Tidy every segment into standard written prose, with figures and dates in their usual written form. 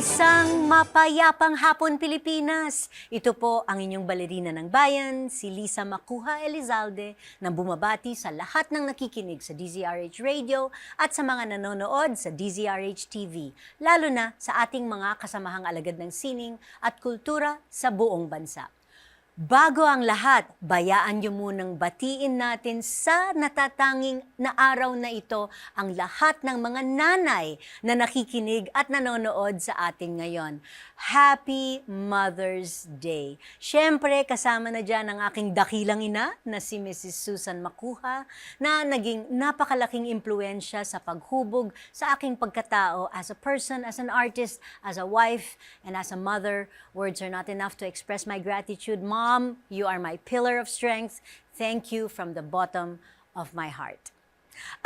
Isang mapayapang hapon Pilipinas. Ito po ang inyong balerina ng bayan, si Macuja Elizalde, na bumabati sa lahat ng nakikinig sa DZRH Radio at sa mga nanonood sa DZRH TV, lalo na sa ating mga kasamahang alagad ng sining at kultura sa buong bansa. Bago ang lahat, bayaan niyo munang batiin natin sa natatanging na araw na ito ang lahat ng mga nanay na nakikinig at nanonood sa atin ngayon. Happy Mother's Day! Siyempre, kasama na dyan ang aking dakilang ina na si Mrs. Susan Macuja na naging napakalaking impluensya sa paghubog sa aking pagkatao as a person, as an artist, as a wife, and as a mother. Words are not enough to express my gratitude. Mom, you are my pillar of strength. Thank you from the bottom of my heart.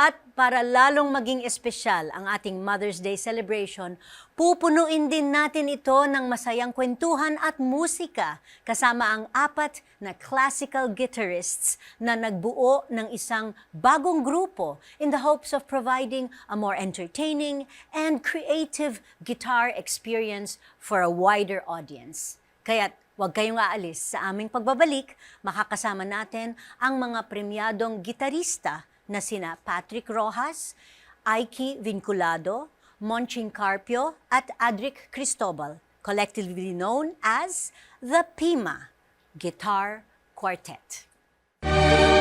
At para lalong maging espesyal ang ating Mother's Day celebration, pupunuin din natin ito ng masayang kwentuhan at musika kasama ang 4 na classical guitarists na nagbuo ng isang bagong grupo in the hopes of providing a more entertaining and creative guitar experience for a wider audience. Kaya't huwag kayong aalis sa aming pagbabalik, makakasama natin ang mga premyadong gitarista na sina Patrick Roxas, Iqui Vinculado, Monching Carpio at Adrik Cristobal, collectively known as the PIMA Guitar Quartet.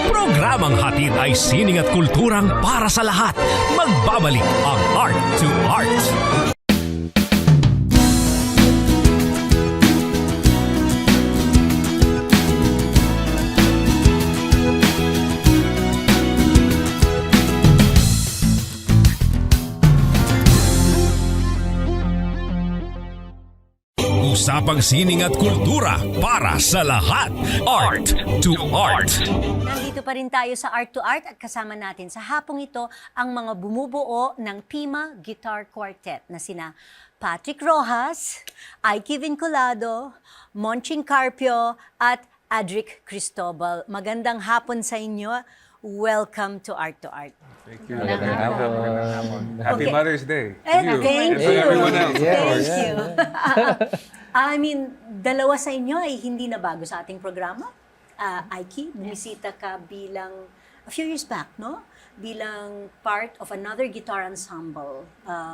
Programang hatid ay sining at kulturang para sa lahat. Magbabalik ang Art to Art. Usapang sining at kultura para sa lahat. Art to Art. Nandito pa rin tayo sa Art to Art at kasama natin sa hapong ito ang mga bumubuo ng PIMA Guitar Quartet na sina Patrick Roxas, Iqui Vinculado, Monching Carpio at Adrik Cristobal. Magandang hapon sa inyo. Welcome to Art to Art. Thank you. Happy Okay. Mother's Day. to And you thank and you. to everyone else, of Thank course. you. I mean, dalawa sa inyo ay hindi na bago sa ating programa. Iqui, bumisita ka bilang, a few years back, no? Bilang part of another guitar ensemble.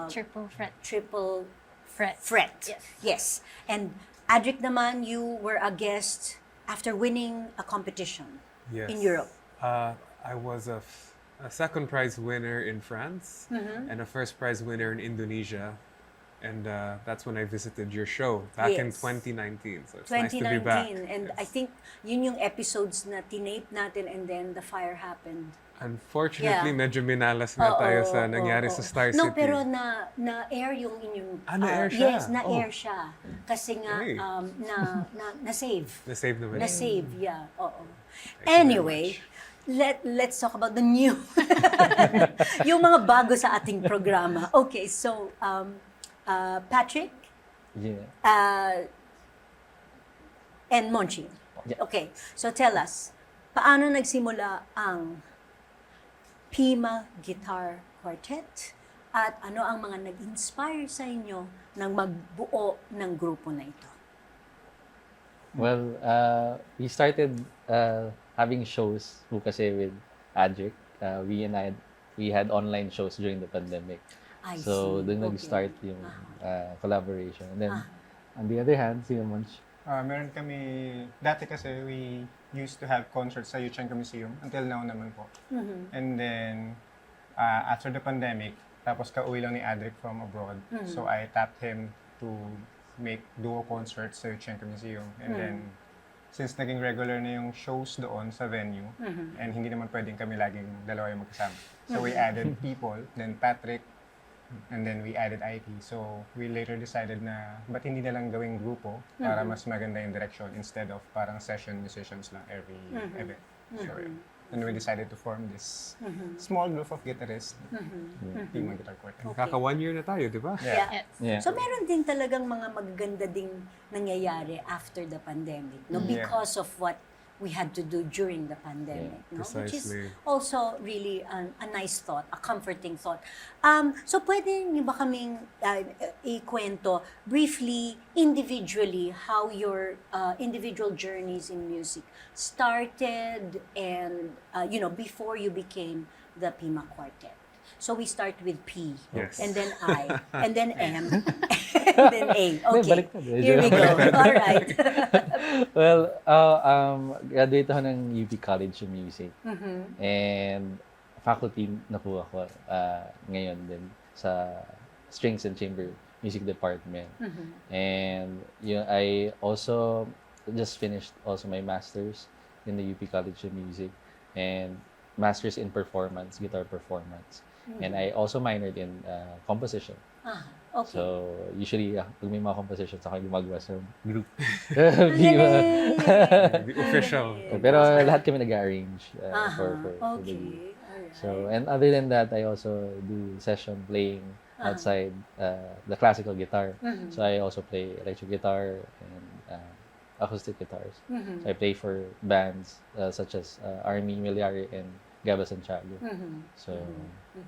Triple fret. Triple Fret. Fret. Yes. Yes. And Adrik naman, you were a guest after winning a competition Yes. in Europe. I was a second prize winner in France and a first prize winner in Indonesia. And that's when I visited your show back in Yes. 2019. So it's nice to be back. 2019. And Yes. I think yun yung episodes na tinape natin and then the fire happened. Unfortunately, Yeah. medyo minalas nga tayo sa nangyari sa Star City. No, pero na-air yung inyong... na-air siya? Yes, na-air siya. Kasi nga, Okay. na-save. Na-save naman. Na-save, yeah. Oo. Thank you very Anyway, let's talk about the new. Yung mga bago sa ating programa. Okay, so, Patrick Yeah. and Monching. Yeah. Okay, so tell us, paano nagsimula ang PIMA Guitar Quartet at ano ang mga nag-inspire sa inyo ng magbuo ng grupo na ito? Well, we started having shows po kasi with Adrik. We had online shows during the pandemic. I So, see. doon Okay. nag-start yung collaboration. And then, on the other hand, si Monch, Meron kami, dati kasi we used to have concerts sa Yuchenko Museum, until now naman po. And then, after the pandemic, tapos kauwi lang ni Adrik from abroad. So I tapped him to make duo concerts sa Yuchenko Museum. And then, since naging regular na yung shows doon sa venue, and hindi naman pwedeng kami laging dalawa yung magkasama. So we added people, then Patrick, and then we added Iqui. So we later decided na ba't hindi na lang gawing grupo para mas maganda yung direction instead of parang session musicians lang every event. So and we decided to form this small group of guitarists, PIMA Guitar Quartet. Kaka 1 year na tayo, di ba? Yeah. yeah. So meron din talagang mga magaganda ding nangyayari after the pandemic, no? Yeah. Because of what we had to do during the pandemic, no? Which is Precisely. also really a nice thought, a comforting thought. So pwede niyo ba kaming ikwento briefly, individually, how your individual journeys in music started and, before you became the PIMA Quartet? So we start with P, Yes. and then I, and then M, and then A. Okay, baliktad eh. here we go. All right. Well, graduate ako ng UP College of Music. And faculty na po ako ngayon din sa Strings and Chamber Music Department. And I also just finished also my master's in the UP College of Music and master's in performance, guitar performance. And I also minored in composition. Okay. So, usually, pag may mga compositions, ako yung gumagawa sa group. Ang galing. The official. Pero lahat kami nag-arrange for the group. Okay. Alright. So, and other than that, I also do session playing outside the classical guitar. So, I also play electric guitar and acoustic guitars. So, I play for bands such as Army, Miliari, and Gaba Santiago. So,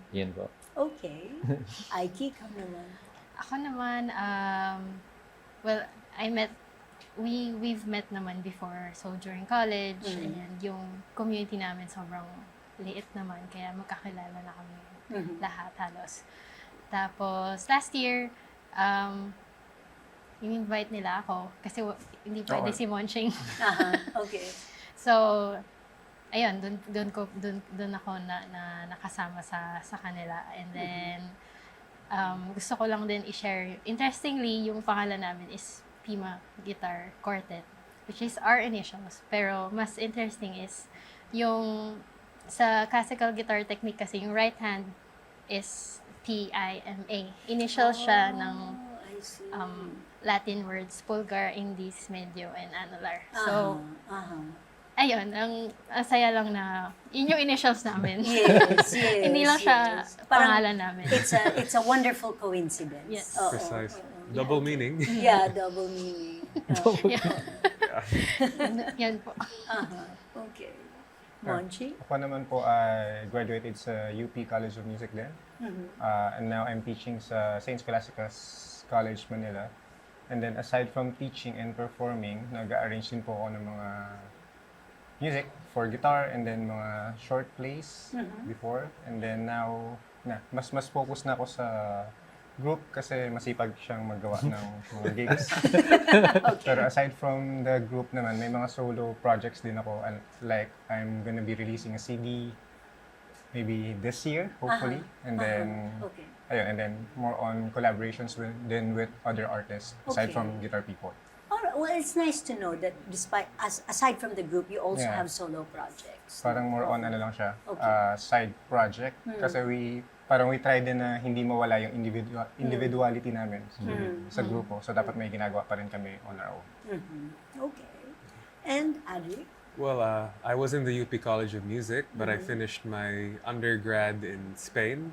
yun po. Okay. Iqui, come naman. Ako naman, well, we've met naman before. So, during college, and yung community namin sobrang liit naman. Kaya magkakilala na kami lahat halos. Tapos, last year, in-invite nila ako kasi hindi pwede si Monching. Okay. So, ayun, doon ako na nakasama sa kanila. And then, gusto ko lang din i-share. Interestingly, yung pangalan namin is PIMA Guitar Quartet, which is our initials. Pero mas interesting is yung sa classical guitar technique kasi yung right hand is PIMA. Initial siya ng I see. Latin words, pulgar, indies, medio, and annular. So, ayun, ang saya lang na yun yung initials namin. Yes, Hindi lang siya Parang pangalan namin. It's a wonderful coincidence. Yes. Oo. Precise. Double meaning. Yeah, double meaning. Yan po. Okay. Monching? Ako naman po ay graduated sa UP College of Music din. And now I'm teaching sa St. Scholastica's College, Manila. And then aside from teaching and performing, nag-arrange din po ako ng mga music for guitar and then mga short plays before. And then now, mas focus na ako sa group kasi masipag siyang magawa ng mga gigs. Pero aside from the group naman, may mga solo projects din ako. And like, I'm gonna be releasing a CD maybe this year, hopefully. And then, Okay. ayun, and then more on collaborations with other artists aside Okay. from guitar people. Alright, well, it's nice to know that aside from the group, you also Yeah. have solo projects. Parang more on ano lang siya, Okay. side project. Kasi we try din na hindi mawala yung individuality namin sa grupo. So dapat may ginagawa pa rin kami on our own. Okay. And Adrik? Well, I was in the UP College of Music, but I finished my undergrad in Spain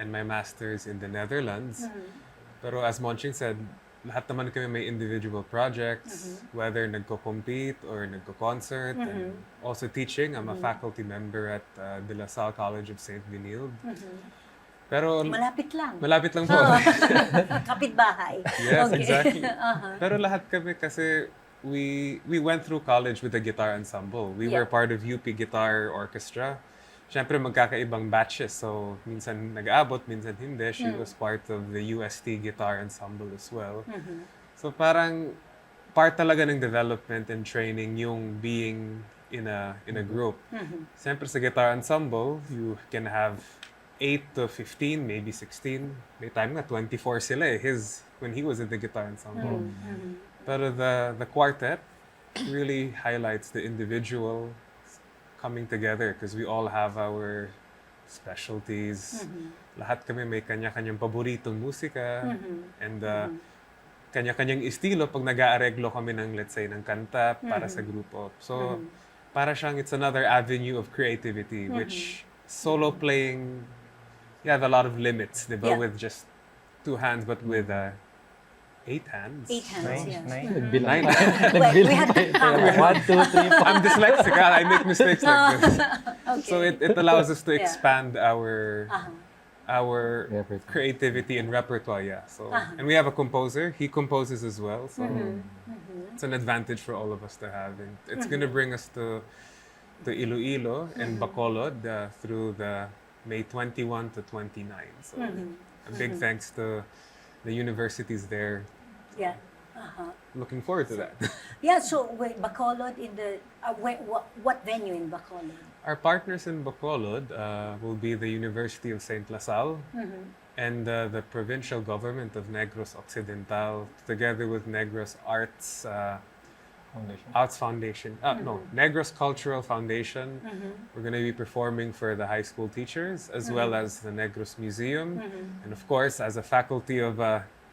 and my master's in the Netherlands. Pero as Monching said, lahat naman kami may individual projects, whether nagko-compete or nagko-concert, and also teaching. I'm a faculty member at De La Salle College of St. Benilde. Pero Malapit lang. malapit lang po. Kapitbahay. Yes, Okay. exactly. Pero lahat kami kasi we went through college with a guitar ensemble. We were Yeah. part of UP Guitar Orchestra. Siyempre magkakaibang batches. So minsan nag-aabot, minsan hindi. She was part of the UST Guitar Ensemble as well. So parang part talaga ng development and training yung being in a group. Siyempre sa guitar ensemble, you can have 8 to 15, maybe 16. May time nga 24 sila eh. When he was in the guitar ensemble. Pero the quartet really highlights the individual coming together because we all have our specialties. Lahat kami may kanya-kanyang paboritong musika and kanya-kanyang estilo pag nag-aareglo kami ng, let's say, ng kanta para sa grupo. So, para siyang it's another avenue of creativity which solo playing, you have a lot of limits, di ba? Yeah. With just two hands but with 8 hands. 8 hands, Nine, yeah. nine. Nagbilang. Well, we had to count. 1, 2, 3, 4. I'm dyslexic. I make mistakes like this. So Okay. it allows us to Yeah. expand our Repertoire. creativity and repertoire. Yeah. So Uh-huh. and we have a composer. He composes as well. So it's an advantage for all of us to have, and it's gonna bring us to Iloilo and Bacolod through the May 21 to 29. So a big thanks to the universities there. Yeah. Looking forward to that. Yeah, so wait, Bacolod in the, what venue in Bacolod? Our partners in Bacolod will be the University of St. LaSalle and the provincial government of Negros Occidental, together with Negros Arts Foundation. Negros Cultural Foundation. We're going to be performing for the high school teachers as well as the Negros Museum, and of course, as a faculty of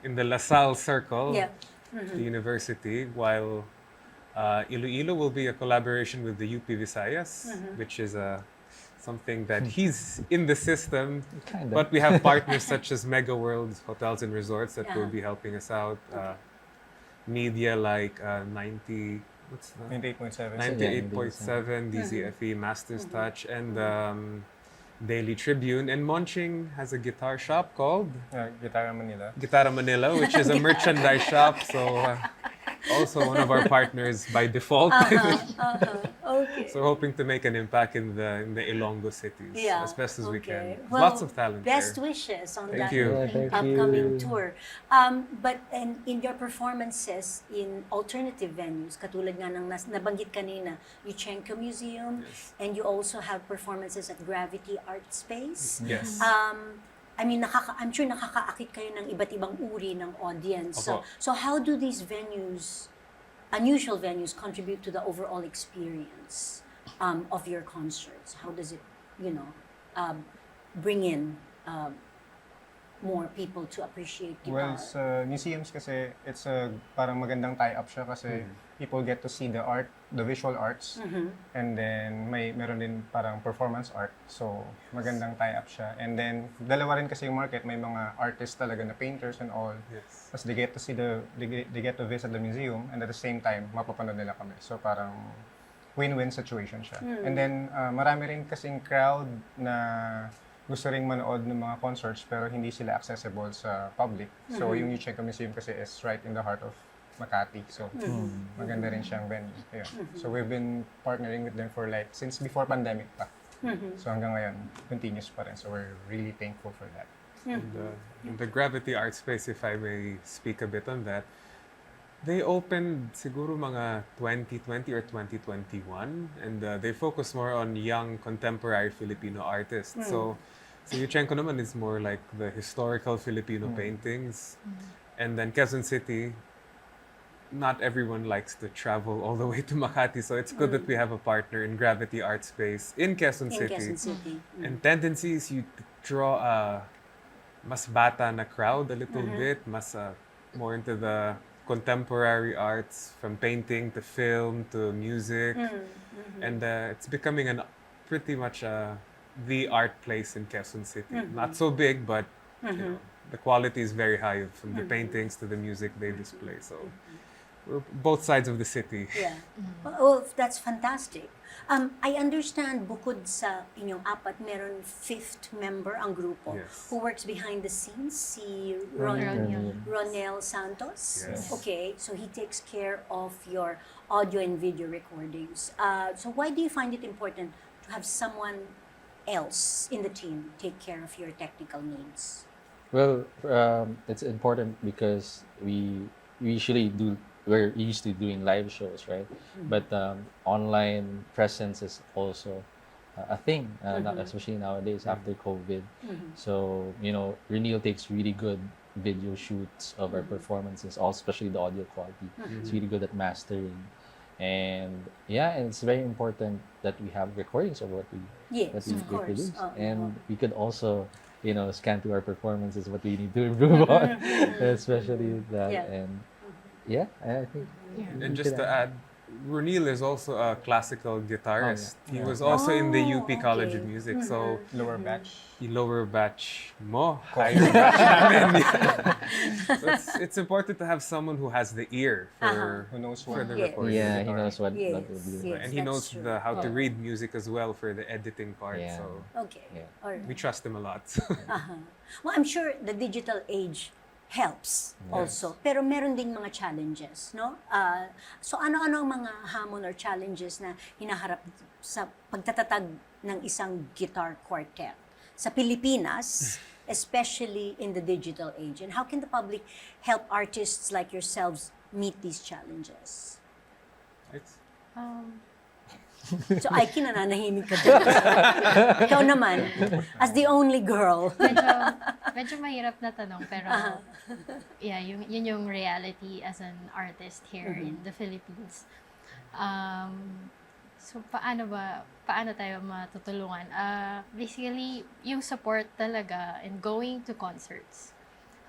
in the LaSalle circle, Yeah. the university, while Iloilo will be a collaboration with the UP Visayas, which is something that he's in the system, Kinda. but we have partners such as Mega World Hotels and Resorts that will Uh-huh. be helping us out. Media like 98.7. 98.7, DZFE, Master's Touch, and Daily Tribune. And Monching has a guitar shop called Guitarra Manila. Guitarra Manila, which is a merchandise shop. So also one of our partners by default. Okay. So we're hoping to make an impact in the Ilonggo cities Yeah, as best as we okay. can. Well, Lots of talent Best there. wishes on Thank that you. Yeah, thank upcoming you. tour. But in your performances in alternative venues, katulad nga ng nabanggit kanina, Yuchenko Museum, Yes. and you also have performances at Gravity Art Space. Yes. I mean, I'm sure nakakaakit kayo ng iba't ibang uri ng audience. Opo. So how do these venues, unusual venues, contribute to the overall experience of your concerts? How does it, bring in more people to appreciate guitar? Well, sa museums kasi, it's a parang magandang tie-up siya kasi people get to see the art, the visual arts, and then meron din parang performance art. So, magandang tie-up siya. And then, dalawa rin kasi yung market, may mga artists talaga na painters and all. Yes. Tapos they get to see they get to visit the museum, and at the same time, mapapanood nila kami. So, parang win-win situation siya. And then, marami rin kasing crowd na gusto ring manood ng mga concerts pero hindi sila accessible sa public. So, yung Yuchenko Museum kasi is right in the heart of Makati. So, maganda rin siyang venue. Ayun. So, we've been partnering with them for since before pandemic pa. So, hanggang ngayon, continuous pa rin. So, we're really thankful for that. In the Gravity Art Space, if I may speak a bit on that, they opened siguro mga 2020 or 2021, and they focus more on young contemporary Filipino artists. So Yuchenko naman is more like the historical Filipino paintings. And then Quezon City, not everyone likes to travel all the way to Makati, so it's good that we have a partner in Gravity Art Space in Quezon In City. Quezon City. And tendency is you draw a mas bata na crowd a little bit, mas more into the contemporary arts, from painting to film to music. And it's becoming pretty much the art place in Quezon City. Not so big, but you know, the quality is very high, from the paintings to the music they display. So we're both sides of the city. Yeah. Oh, that's fantastic. I understand bukod sa inyong apat, meron fifth member ang grupo Yes. who works behind the scenes, si Ronel. Ronel Santos. Yes. Okay, so he takes care of your audio and video recordings. So why do you find it important to have someone else in the team take care of your technical needs? Well, it's important because we're used to doing live shows, right? But online presence is also a thing, not especially nowadays after COVID. So, Reneel takes really good video shoots of our performances, especially the audio quality. It's really good at mastering. And it's very important that we have recordings of what we Yes, of course. produce. Oh, And we could also, scan through our performances what we need to improve on, especially that. Yeah. And I think And we just could to add, Ronil is also a classical guitarist. Oh, yeah. He was also in the UP Oh, College okay. of Music. So, Lower batch. lower batch mo, higher batch namin. So it's important to have someone who has the ear for, Who knows for what? the Yes. recording. Yeah, he guitar. knows what Yes, to do. yes. And he that's knows true. how to read music as well for the editing part. Yeah. So Okay. Yeah. All right. we trust him a lot. Well, I'm sure the digital age helps also. Pero meron ding mga challenges, no? So ano-ano ang mga hamon or challenges na hinaharap sa pagtatatag ng isang guitar quartet sa Pilipinas, especially in the digital age? And how can the public help artists like yourselves meet these challenges? Right? So, Iqui, nananahimik ka dyan. Ikaw naman, as the only girl. Medyo mahirap na tanong, pero yeah, yun yung reality as an artist here in the Philippines. So paano tayo matutulungan? Basically, yung support talaga and going to concerts.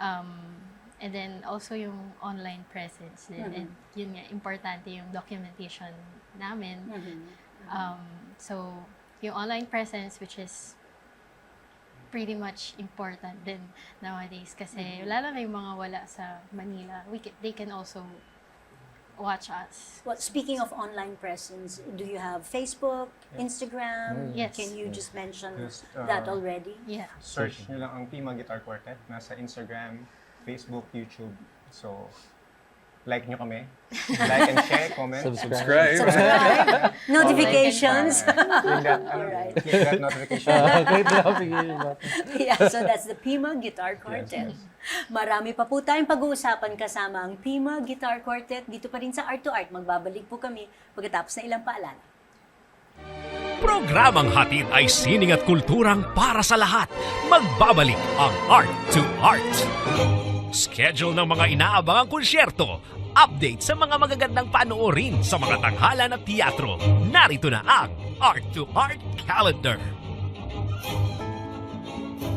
And then also yung online presence din. And yun nga, importante yung documentation namin. So, yung online presence, which is pretty much important din nowadays kasi lalo na yung mga wala sa Manila, they can also watch us. Well, speaking of online presence, do you have Facebook, Instagram? Yes. Can you just mention Just, that already? Yeah. Search nyo lang ang PIMA Guitar Quartet. Nasa Instagram, Facebook, YouTube. So, like nyo kami. Like and share, comment. Subscribe. Subscribe. Notifications. Click that, Alright. click that notification. Great job. Yeah, so that's the PIMA Guitar Quartet. Marami pa po tayong pag-uusapan kasama ang PIMA Guitar Quartet dito pa rin sa Art to Art. Magbabalik po kami pagkatapos na ilang paalala. Programang hatid ay sining at kulturang para sa lahat. Magbabalik ang Art to Art. Schedule ng mga inaabangang konsyerto. Update sa mga magagandang panoorin sa mga tanghalan at teatro. Narito na ang Art to Art Calendar.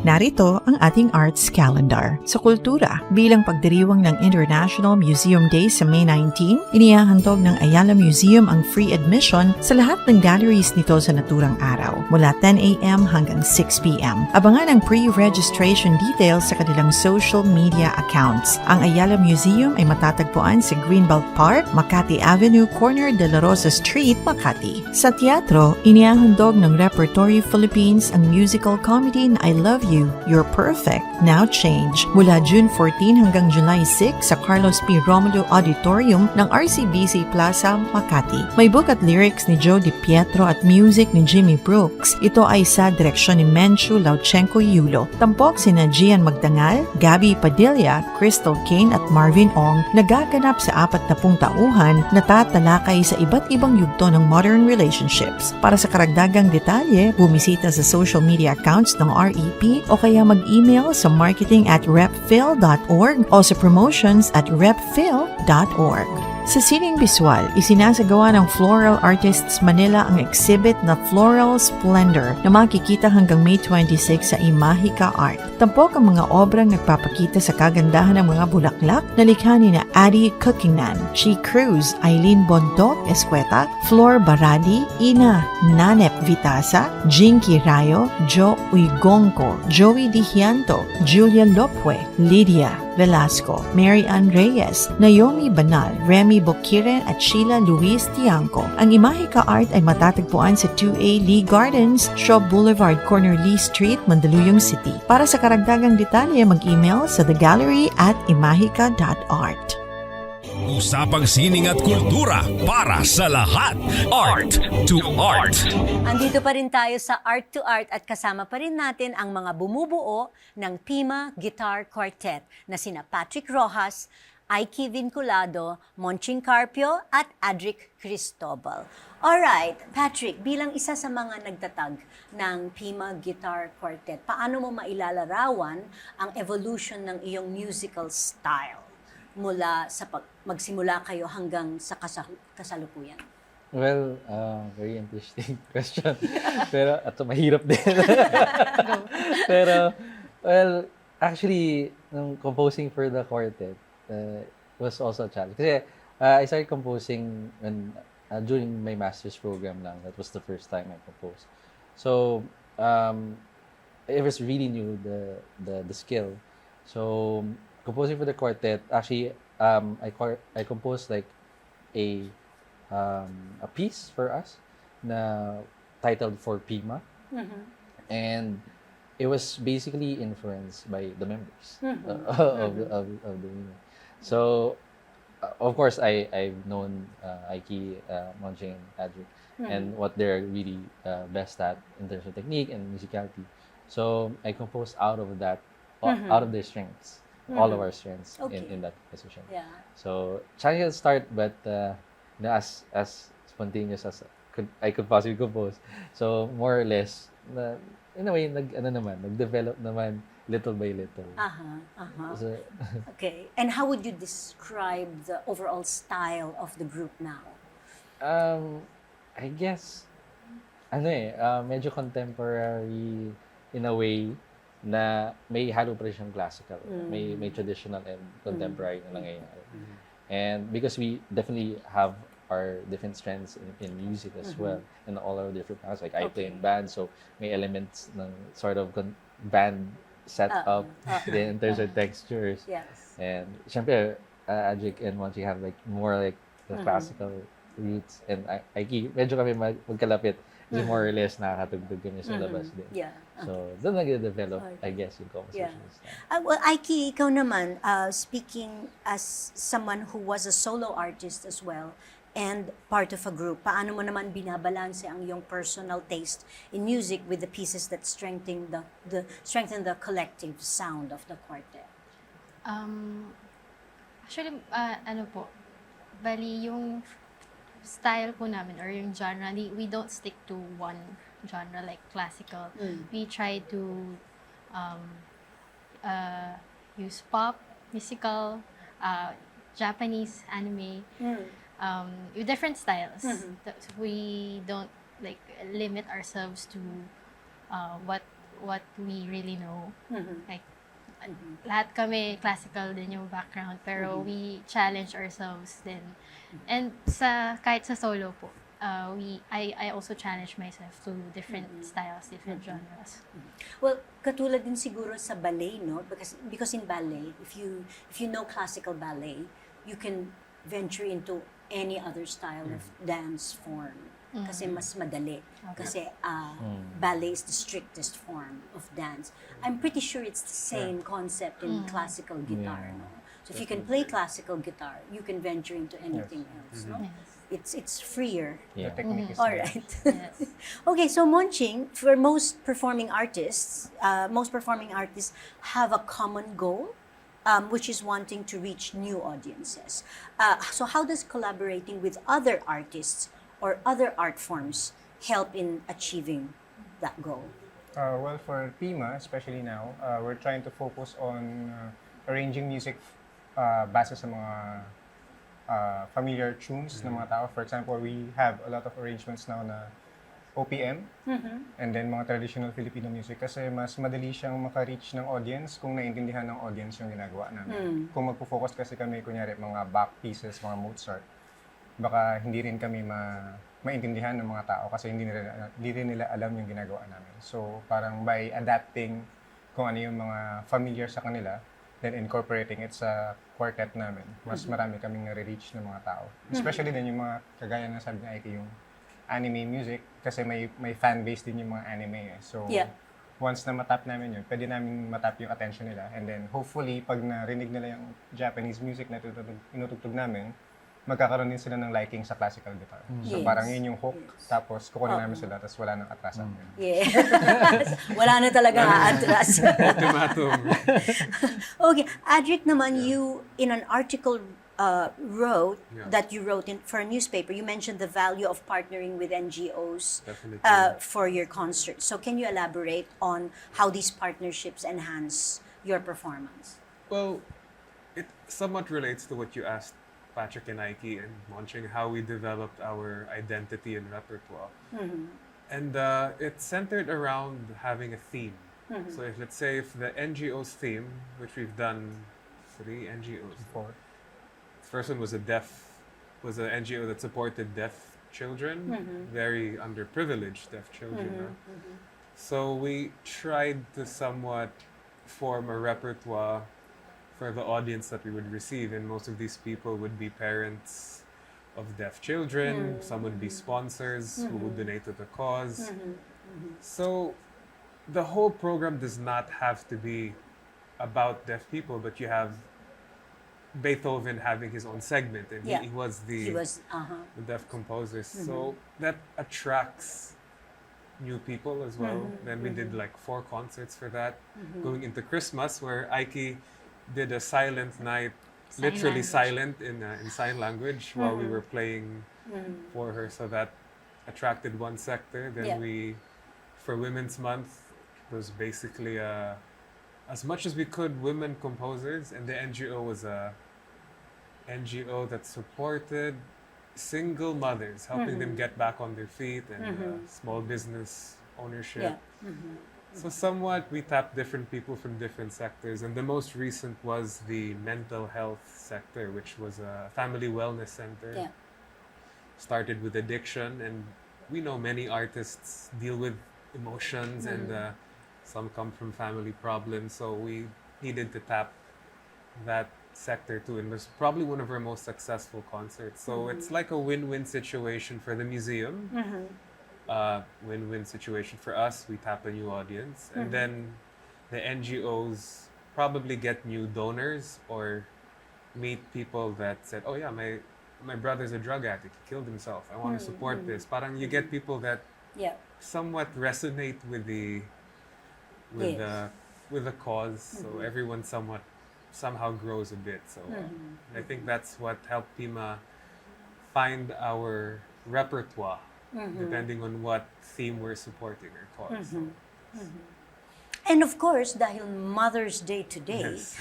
Narito ang ating arts calendar. Sa kultura, bilang pagdiriwang ng International Museum Day sa May 19, inihahandog ng Ayala Museum ang free admission sa lahat ng galleries nito sa naturang araw, mula 10 a.m. hanggang 6 p.m. Abangan ang pre-registration details sa kanilang social media accounts. Ang Ayala Museum ay matatagpuan sa Greenbelt Park, Makati Avenue, corner de la Rosa Street, Makati. Sa teatro, inihahandog ng Repertory Philippines ang musical comedy na I Love You, You're Perfect, Now Change mula June 14 hanggang July 6 sa Carlos P. Romulo Auditorium ng RCBC Plaza, Makati. May book at lyrics ni Joe Di Pietro at music ni Jimmy Brooks. Ito ay sa direksyon ni Menchu Lauchenko Yulo. Tampok sina Gian Magdangal, Gabby Padilla, Crystal Kane at Marvin Ong nagaganap sa 40 tauhan na tatalakay sa iba't ibang yugto ng modern relationships. Para sa karagdagang detalye, bumisita sa social media accounts ng REP o kaya mag-email sa marketing@repphil.org o sa promotions@repphil.org. Sa sining biswal, isinasagawa ng Floral Artists Manila ang exhibit na Floral Splendor na makikita hanggang May 26 sa Imahika Art. Tampok ang mga obrang nagpapakita sa kagandahan ng mga bulaklak na likha ni na Adi Cookingnan, She Cruz, Eileen Bondok Escueta, Flor Baradi, Ina Nanep Vitasa, Jinky Rayo, Jo Uigongco, Joey Dihianto, Julia Lopwe, Lydia Velasco, Mary Ann Reyes, Naomi Banal, Remy Bokiren at Sheila Luis Tiangco. Ang Imahika Art ay matatagpuan sa 2A Lee Gardens, Shaw Boulevard, corner Lee Street, Mandaluyong City. Para sa karagdagang detalye, mag-email sa thegallery@imahika.art. Usapang sining at kultura para sa lahat. Art to Art. Andito pa rin tayo sa Art to Art at kasama pa rin natin ang mga bumubuo ng PIMA Guitar Quartet na sina Patrick Rojas, Iqui Vinculado, Monching Carpio at Adrik Cristobal. Alright, Patrick, bilang isa sa mga nagtatag ng PIMA Guitar Quartet, paano mo mailalarawan ang evolution ng iyong musical style mula sa magsimula kayo hanggang sa kasalukuyan? Well, very interesting question. Pero, at mahirap din. Pero, well, actually, nung composing for the quartet, was also a challenge. Kasi, I started composing when during my master's program lang, that was the first time I composed. So, it was really new, the skill. So, composing for the quartet, actually, I composed like a piece for us na titled for PIMA. And it was basically influenced by the members of the PIMA. So, of course, I've known Iqui, Monching, Adrik, and what they're really best at in terms of technique and musicality. So I composed out of that, out of their strengths, all of our strengths in that position. Yeah. So challenging at start, but as spontaneous as I could possibly compose. So more or less, in a way, nag-develop naman little by little. So, Okay. And how would you describe the overall style of the group now? I guess, medyo contemporary in a way na may halo pa rin siyang classical. May traditional and contemporary na nangyayari. And because we definitely have our different strengths in music as well, and all our different bands. Like I play in band, so may elements ng sort of band setup din in terms of textures. Yes. And syempre, Adrik and Monchi have like more like the classical roots, and Iqui, medyo kami magkalapit. Kasi more or less nakakatugtog kami sa labas din. Yeah. So, doon nag-develop, I guess, yung composition style. Well, Iqui, ikaw naman, speaking as someone who was a solo artist as well, and part of a group, paano mo naman binabalanse ang iyong personal taste in music with the pieces that strengthen the collective sound of the quartet? Actually, bali yung style po namin or yung genre, we don't stick to one genre like classical. We try to use pop, musical, Japanese, anime, with different styles. We don't like limit ourselves to what we really know. Like lahat kami classical din yung background, pero we challenge ourselves din. And kahit sa solo po, I also challenge myself to different styles, different genres. Well, katulad din siguro sa ballet, no? Because in ballet, if you know classical ballet, you can venture into any other style of dance form. Kasi mas madali. Kasi ballet is the strictest form of dance. I'm pretty sure it's the same concept in classical guitar, no? So if you can play classical guitar, you can venture into anything else, no? It's freer. The technique is All there. right. Yes. Okay, so Monching, for most performing artists have a common goal, which is wanting to reach new audiences. So how does collaborating with other artists or other art forms help in achieving that goal? Well, for PIMA, especially now, we're trying to focus on arranging music base sa mga familiar tunes ng mga tao. For example, we have a lot of arrangements now na OPM and then mga traditional Filipino music kasi mas madali siyang maka-reach ng audience kung naiintindihan ng audience yung ginagawa namin. Kung magpo-focus kasi kami, kunyari, mga back pieces, mga Mozart, baka hindi rin kami maintindihan ng mga tao kasi hindi rin nila alam yung ginagawa namin. So, parang by adapting kung ano yung mga familiar sa kanila, then incorporating it sa quartet namin, mas marami kaming nare-reach ng mga tao. Especially din yung mga kagaya na sabi ni Iqui, yung anime music, kasi may fan base din yung mga anime. So, once na matap namin yun, pwede namin matap yung attention nila. And then, hopefully, pag narinig nila yung Japanese music na tinutugtog namin, magkakaroon din sila ng liking sa classical guitar. So parang yun yung hook, tapos kukunin namin sila, tapos wala nang atrasan. Yes. Wala na talaga atras. Ultimatum. Okay, Adrik naman, you, in an article that you wrote for a newspaper, you mentioned the value of partnering with NGOs for your concert. So can you elaborate on how these partnerships enhance your performance? Well, it somewhat relates to what you asked Patrick and Iqui and Monching, how we developed our identity and repertoire. And it's centered around having a theme. So let's say if the NGO's theme, which we've done 3 NGOs before. The first one was an NGO that supported deaf children, very underprivileged deaf children. So we tried to somewhat form a repertoire for the audience that we would receive, and most of these people would be parents of deaf children, some would be sponsors who would donate to the cause. So the whole program does not have to be about deaf people, but you have Beethoven having his own segment, and Yeah. he was He was, the deaf composers. So that attracts new people as well. Then we did like 4 concerts for that. Going into Christmas, where Iqui did a silent night, literally silent in sign language while we were playing for her. So that attracted one sector. Then for Women's Month, it was basically as much as we could women composers, and the NGO was a NGO that supported single mothers, helping them get back on their feet, and small business ownership. So somewhat we tapped different people from different sectors, and the most recent was the mental health sector, which was a family wellness center. Started with addiction, and we know many artists deal with emotions, and some come from family problems, so we needed to tap that sector too, and it was probably one of our most successful concerts. So it's like a win-win situation for the museum, win-win situation for us. We tap a new audience, and then the NGOs probably get new donors or meet people that said, "Oh yeah, my brother's a drug addict. He killed himself. I want to support this." Parang you get people that somewhat resonate with the cause, so everyone somehow grows a bit. So I think that's what helped PIMA find our repertoire, depending on what theme we're supporting or cause. And of course, dahil Mother's Day today, Yes.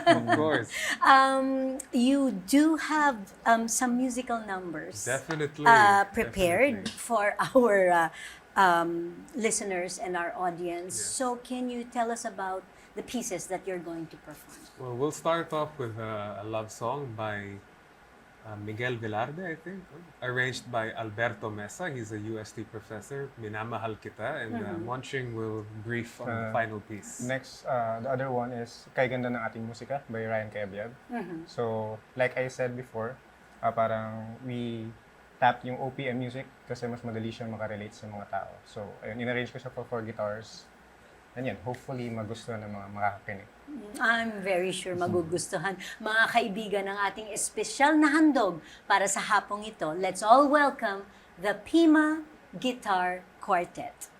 Of course. you do have some musical numbers Definitely. prepared Definitely. for our listeners and our audience. Yes. So can you tell us about the pieces that you're going to perform? Well, we'll start off with a love song by Miguel Velarde, I think, arranged by Alberto Mesa. He's a UST professor, Minamahal Kita, and Monching will brief on the final piece. Next, the other one is Kay Ganda ng Ating Musika by Ryan Cabiab. So, like I said before, parang we tap yung OPM music kasi mas madali siyang makarelate sa mga tao. So, ayun, in-arrange ko siya for 4 guitars. And yan, hopefully magustuhan ng mga makakakinig. I'm very sure magugustuhan mga kaibigan ng ating espesyal na handog para sa hapong ito. Let's all welcome the PIMA Guitar Quartet.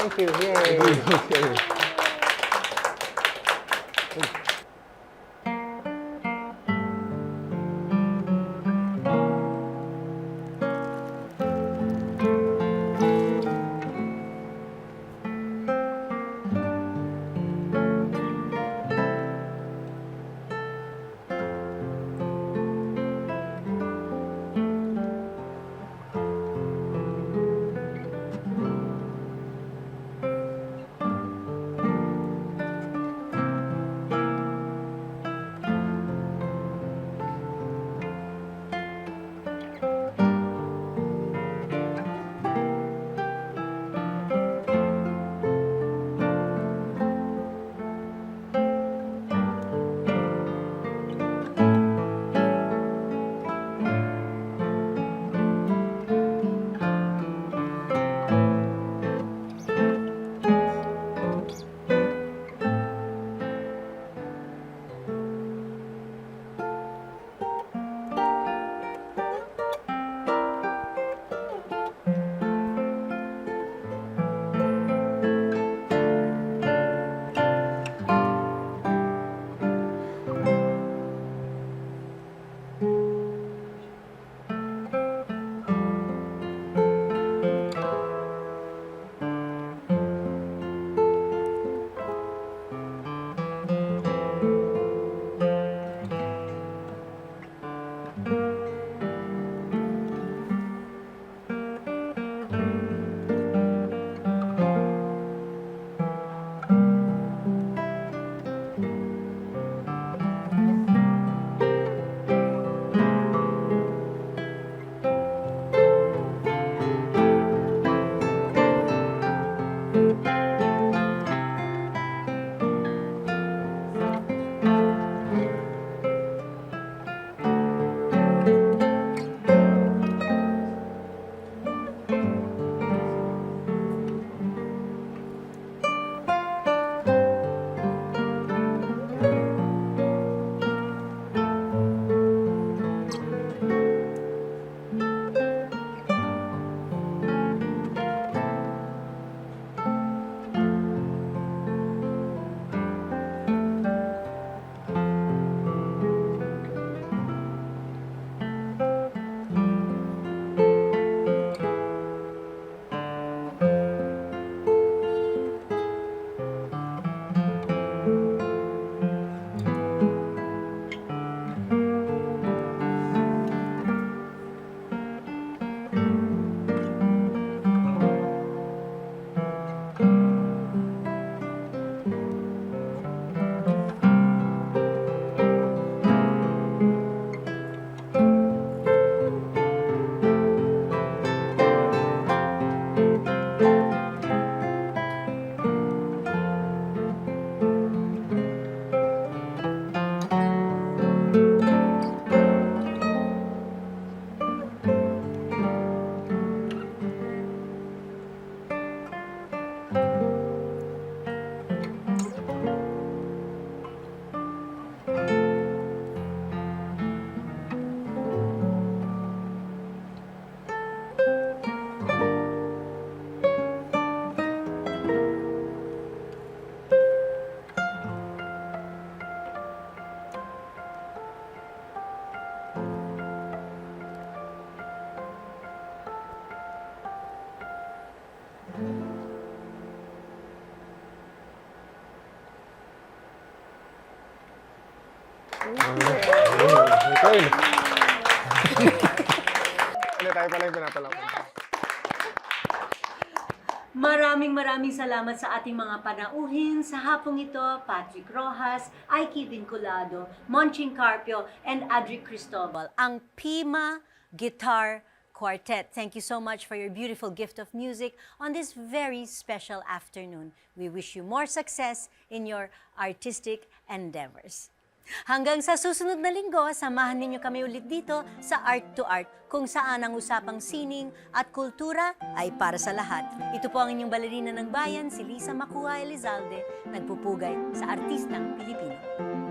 Thank you. Yay! Okay. Ano tayo pala yung pinapalapan? Maraming salamat sa ating mga panauhin sa hapong ito, Patrick Roxas, Iqui Vinculado, Monching Carpio, and Adrik Cristobal, ang PIMA Guitar Quartet. Thank you so much for your beautiful gift of music on this very special afternoon. We wish you more success in your artistic endeavors. Hanggang sa susunod na linggo, samahan ninyo kami ulit dito sa Art to Art, kung saan ang usapang sining at kultura ay para sa lahat. Ito po ang inyong balerina ng bayan, si Macuja Elizalde, nagpupugay sa artistang Pilipino.